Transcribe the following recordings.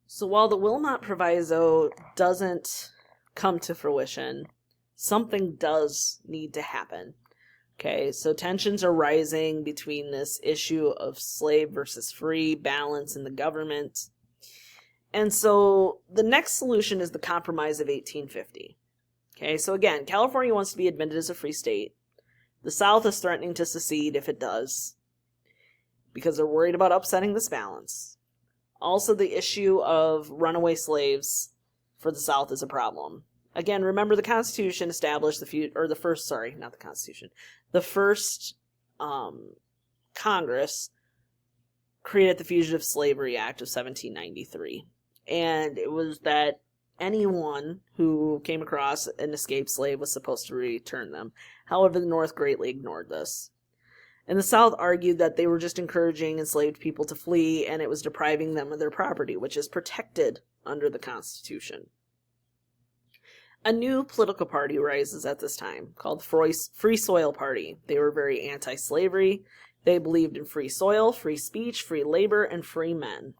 So while the Wilmot Proviso doesn't come to fruition, something does need to happen. Okay, so tensions are rising between this issue of slave versus free balance in the government. And so the next solution is the Compromise of 1850. Okay, so again, California wants to be admitted as a free state. The South is threatening to secede if it does, because they're worried about upsetting this balance. Also, the issue of runaway slaves for the South is a problem. Again, remember the Constitution established the first Congress created the Fugitive Slavery Act of 1793. And it was that anyone who came across an escaped slave was supposed to return them. However, the North greatly ignored this. And the South argued that they were just encouraging enslaved people to flee, and it was depriving them of their property, which is protected under the Constitution. A new political party rises at this time, called Free Soil Party. They were very anti-slavery. They believed in free soil, free speech, free labor, and free men.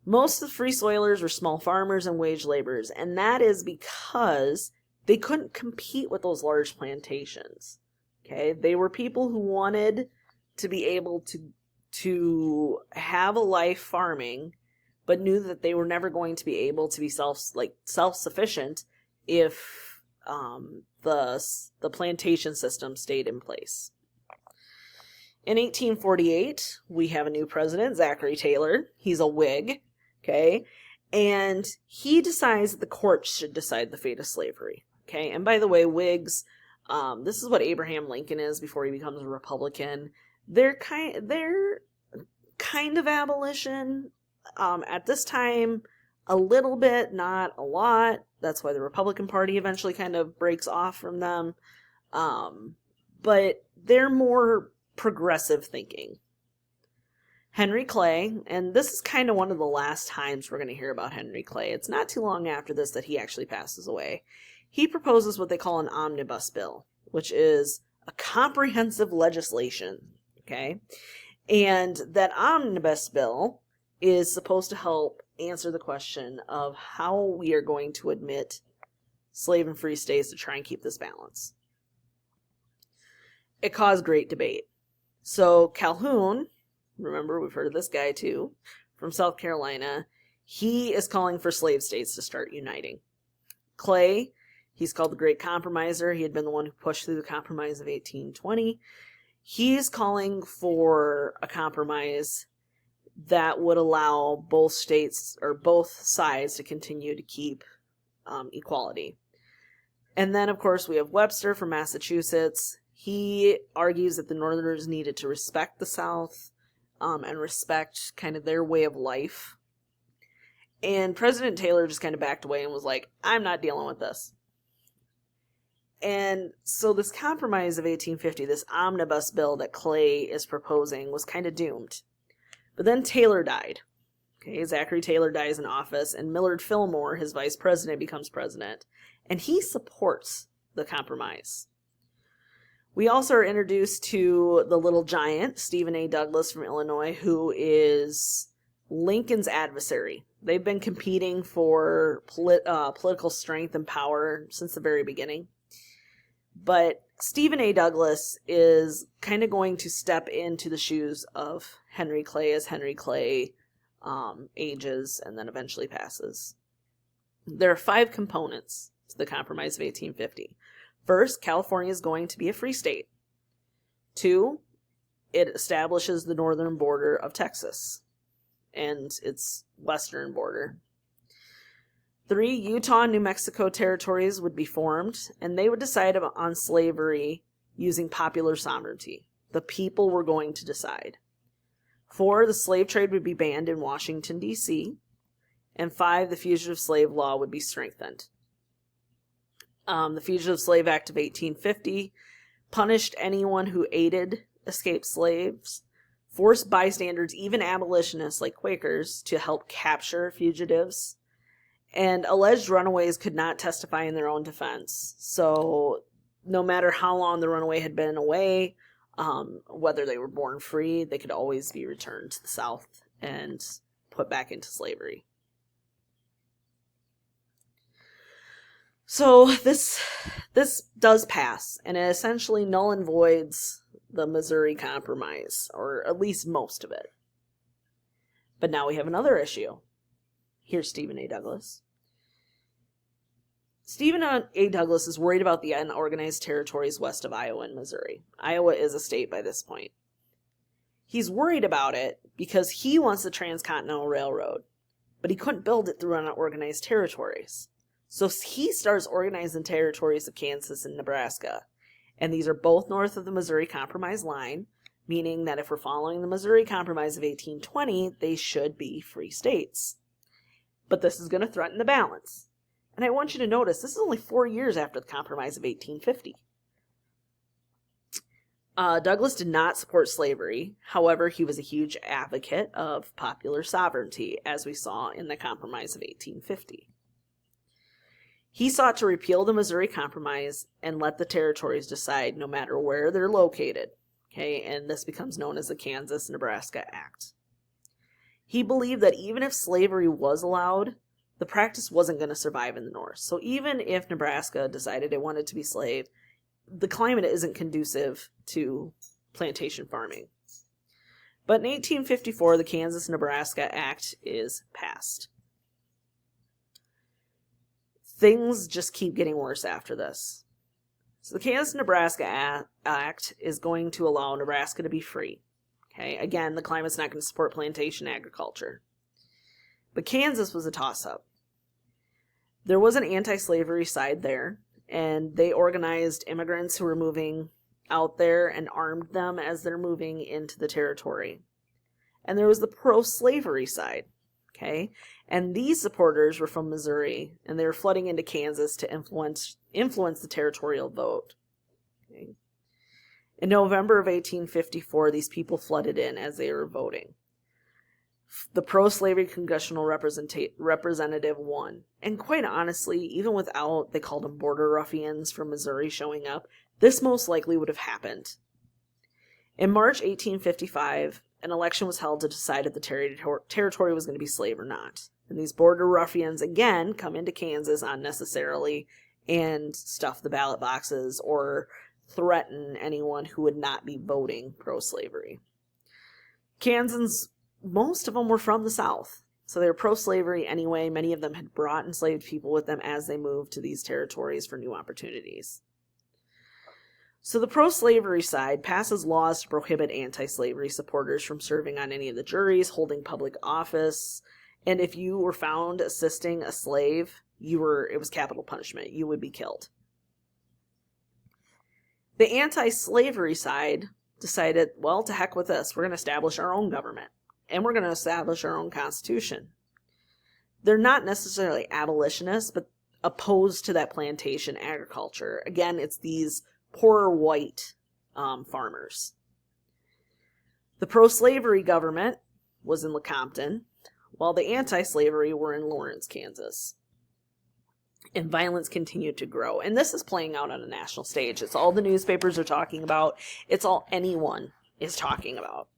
Most of the free soilers were small farmers and wage laborers, and that is because they couldn't compete with those large plantations. Okay, they were people who wanted to be able to have a life farming, but knew that they were never going to be able to be self-sufficient if the plantation system stayed in place. In 1848, we have a new president, Zachary Taylor. He's a Whig, okay, and he decides that the courts should decide the fate of slavery. Okay, and by the way, Whigs. This is what Abraham Lincoln is before he becomes a Republican. They're kind of abolition. At this time, a little bit, not a lot. That's why the Republican Party eventually kind of breaks off from them. But they're more progressive thinking. Henry Clay, and this is kind of one of the last times we're going to hear about Henry Clay. It's not too long after this that he actually passes away. He proposes what they call an omnibus bill, which is a comprehensive legislation, okay? And that omnibus bill is supposed to help answer the question of how we are going to admit slave and free states to try and keep this balance. It caused great debate. So Calhoun, remember we've heard of this guy too, from South Carolina, he is calling for slave states to start uniting. Clay, he's called the Great Compromiser. He had been the one who pushed through the Compromise of 1820. He's calling for a compromise that would allow both states or both sides to continue to keep equality. And then, of course, we have Webster from Massachusetts. He argues that the Northerners needed to respect the South and respect kind of their way of life. And President Taylor just kind of backed away and was like, I'm not dealing with this. And so this compromise of 1850, this omnibus bill that Clay is proposing, was kind of doomed. But then Taylor died. Okay, Zachary Taylor dies in office, and Millard Fillmore, his vice president, becomes president. And he supports the compromise. We also are introduced to the little giant, Stephen A. Douglas from Illinois, who is Lincoln's adversary. They've been competing for political strength and power since the very beginning. But Stephen A. Douglas is kind of going to step into the shoes of Henry Clay as Henry Clay ages and then eventually passes. There are 5 components to the Compromise of 1850. First, California is going to be a free state. 2, it establishes the northern border of Texas and its western border. 3, Utah and New Mexico territories would be formed, and they would decide on slavery using popular sovereignty. The people were going to decide. 4, the slave trade would be banned in Washington, D.C. And 5, the fugitive slave law would be strengthened. The Fugitive Slave Act of 1850 punished anyone who aided escaped slaves, forced bystanders, even abolitionists like Quakers, to help capture fugitives, and alleged runaways could not testify in their own defense. So no matter how long the runaway had been away, whether they were born free, they could always be returned to the South and put back into slavery. So this does pass, and it essentially null and voids the Missouri Compromise, or at least most of it. But now we have another issue. Here's Stephen A. Douglas. Stephen A. Douglas is worried about the unorganized territories west of Iowa and Missouri. Iowa is a state by this point. He's worried about it because he wants the Transcontinental Railroad, but he couldn't build it through unorganized territories. So he starts organizing territories of Kansas and Nebraska. And these are both north of the Missouri Compromise line, meaning that if we're following the Missouri Compromise of 1820, they should be free states. But this is going to threaten the balance. And I want you to notice, this is only 4 years after the Compromise of 1850. Douglas did not support slavery. However, he was a huge advocate of popular sovereignty, as we saw in the Compromise of 1850. He sought to repeal the Missouri Compromise and let the territories decide no matter where they're located. Okay, and this becomes known as the Kansas-Nebraska Act. He believed that even if slavery was allowed, the practice wasn't going to survive in the North. So even if Nebraska decided it wanted to be slave, the climate isn't conducive to plantation farming. But in 1854, the Kansas-Nebraska Act is passed. Things just keep getting worse after this. So the Kansas-Nebraska Act is going to allow Nebraska to be free. Okay, again, the climate's not going to support plantation agriculture. But Kansas was a toss-up. There was an anti-slavery side there, and they organized immigrants who were moving out there and armed them as they're moving into the territory. And there was the pro-slavery side, okay? And these supporters were from Missouri, and they were flooding into Kansas to influence the territorial vote. Okay? In November of 1854, these people flooded in as they were voting. The pro-slavery congressional representative won. And quite honestly, even without, they called them border ruffians from Missouri showing up, this most likely would have happened. In March 1855, an election was held to decide if the territory was going to be slave or not. And these border ruffians, again, come into Kansas unnecessarily and stuff the ballot boxes or threaten anyone who would not be voting pro-slavery. Kansans, most of them were from the South, so they were pro-slavery anyway. Many of them had brought enslaved people with them as they moved to these territories for new opportunities. So the pro-slavery side passes laws to prohibit anti-slavery supporters from serving on any of the juries, holding public office, and if you were found assisting a slave, it was capital punishment. You would be killed. The anti-slavery side decided, well, to heck with this. We're going to establish our own government. And we're going to establish our own constitution. They're not necessarily abolitionists, but opposed to that plantation agriculture. Again, it's these poor white farmers. The pro-slavery government was in Lecompton, while the anti-slavery were in Lawrence, Kansas. And violence continued to grow. And this is playing out on a national stage. It's all the newspapers are talking about. It's all anyone is talking about.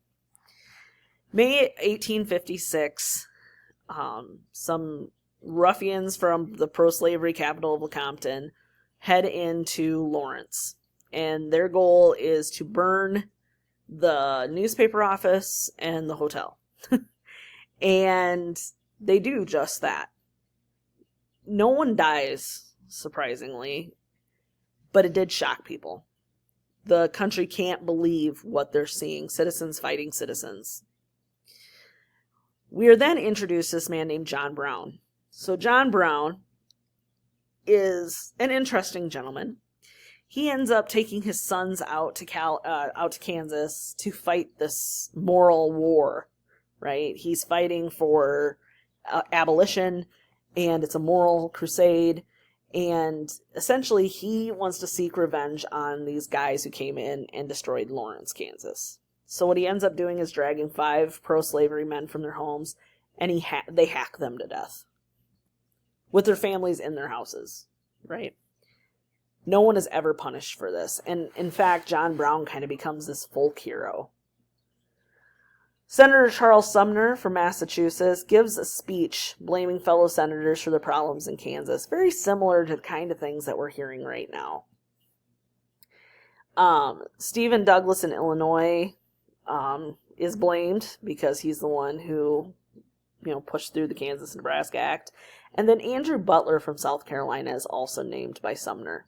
May 1856, some ruffians from the pro-slavery capital of Lecompton head into Lawrence. And their goal is to burn the newspaper office and the hotel. And they do just that. No one dies, surprisingly, but it did shock people. The country can't believe what they're seeing. Citizens fighting citizens. We are then introduced to this man named John Brown. So John Brown is an interesting gentleman. He ends up taking his sons out to Kansas to fight this moral war, right? He's fighting for abolition, and it's a moral crusade. And essentially, he wants to seek revenge on these guys who came in and destroyed Lawrence, Kansas. So what he ends up doing is dragging 5 pro-slavery men from their homes, and they hack them to death. With their families in their houses, right? No one is ever punished for this. And in fact, John Brown kind of becomes this folk hero. Senator Charles Sumner from Massachusetts gives a speech blaming fellow senators for the problems in Kansas. Very similar to the kind of things that we're hearing right now. Stephen Douglas in Illinois is blamed because he's the one who, pushed through the Kansas-Nebraska Act. And then Andrew Butler from South Carolina is also named by Sumner.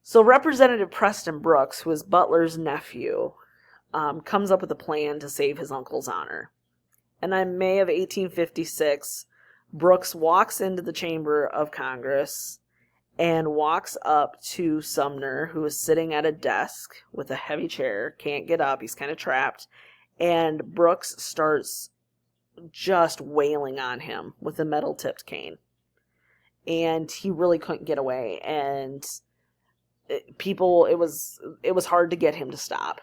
So Representative Preston Brooks, who is Butler's nephew, comes up with a plan to save his uncle's honor. And in May of 1856, Brooks walks into the chamber of Congress and walks up to Sumner, who is sitting at a desk with a heavy chair, can't get up, he's kind of trapped, and Brooks starts just wailing on him with a metal-tipped cane. And he really couldn't get away, and it was hard to get him to stop.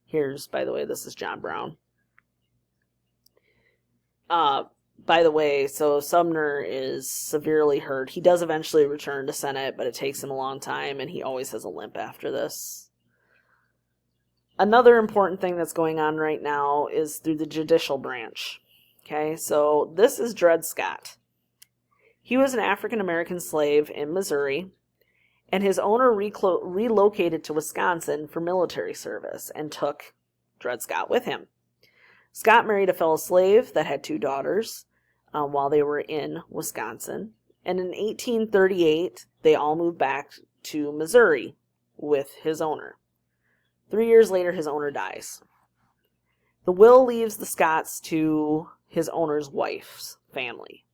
Here's, by the way, this is John Brown. By the way, so Sumner is severely hurt. He does eventually return to Senate, but it takes him a long time, and he always has a limp after this. Another important thing that's going on right now is through the judicial branch. Okay, so this is Dred Scott. He was an African-American slave in Missouri, and his owner relocated to Wisconsin for military service and took Dred Scott with him. Scott married a fellow slave that had 2 daughters while they were in Wisconsin. And in 1838, they all moved back to Missouri with his owner. 3 years later, his owner dies. The will leaves the Scotts to his owner's wife's family.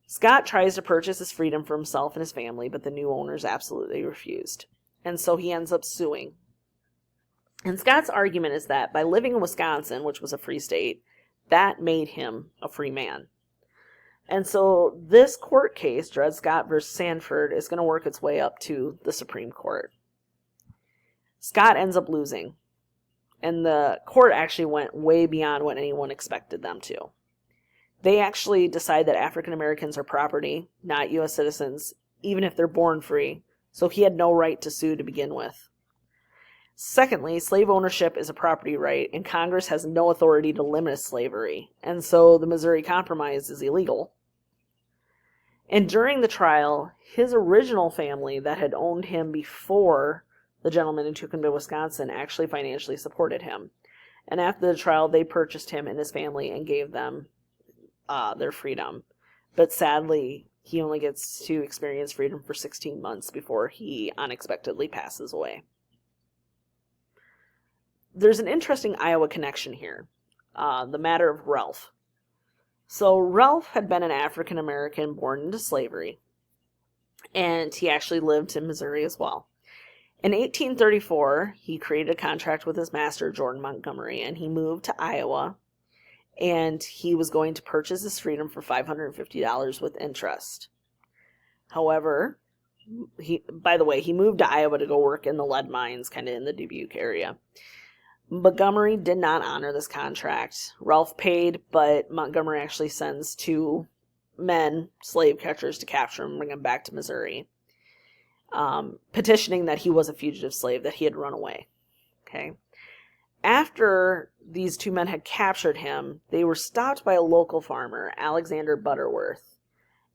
Scott tries to purchase his freedom for himself and his family, but the new owners absolutely refused. And so he ends up suing. And Scott's argument is that by living in Wisconsin, which was a free state, that made him a free man. And so this court case, Dred Scott versus Sanford, is going to work its way up to the Supreme Court. Scott ends up losing. And the court actually went way beyond what anyone expected them to. They actually decide that African Americans are property, not U.S. citizens, even if they're born free. So he had no right to sue to begin with. Secondly, slave ownership is a property right, and Congress has no authority to limit slavery. And so the Missouri Compromise is illegal. And during the trial, his original family that had owned him before the gentleman who took him to Wisconsin actually financially supported him. And after the trial, they purchased him and his family and gave them their freedom. But sadly, he only gets to experience freedom for 16 months before he unexpectedly passes away. There's an interesting Iowa connection here. The matter of Ralph. So Ralph had been an African American born into slavery. And he actually lived in Missouri as well. In 1834, he created a contract with his master, Jordan Montgomery, and he moved to Iowa. And he was going to purchase his freedom for $550 with interest. However, he moved to Iowa to go work in the lead mines, kind of in the Dubuque area. Montgomery did not honor this contract. Ralph paid, but Montgomery actually sends 2 men, slave catchers, to capture him and bring him back to Missouri, petitioning that he was a fugitive slave, that he had run away. Okay. After these 2 men had captured him, they were stopped by a local farmer, Alexander Butterworth,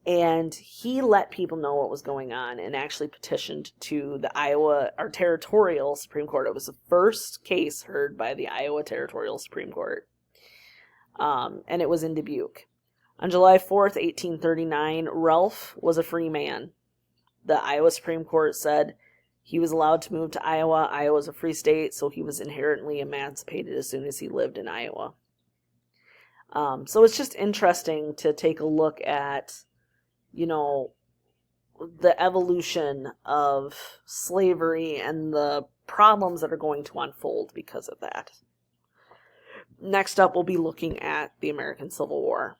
and he let people know what was going on and actually petitioned to the Iowa Territorial Supreme Court. It was the first case heard by the Iowa Territorial Supreme Court, and it was in Dubuque. On July 4th, 1839, Ralph was a free man. The Iowa Supreme Court said he was allowed to move to Iowa. Iowa was a free state, so he was inherently emancipated as soon as he lived in Iowa. So it's just interesting to take a look at, the evolution of slavery and the problems that are going to unfold because of that. Next up, we'll be looking at the American Civil War.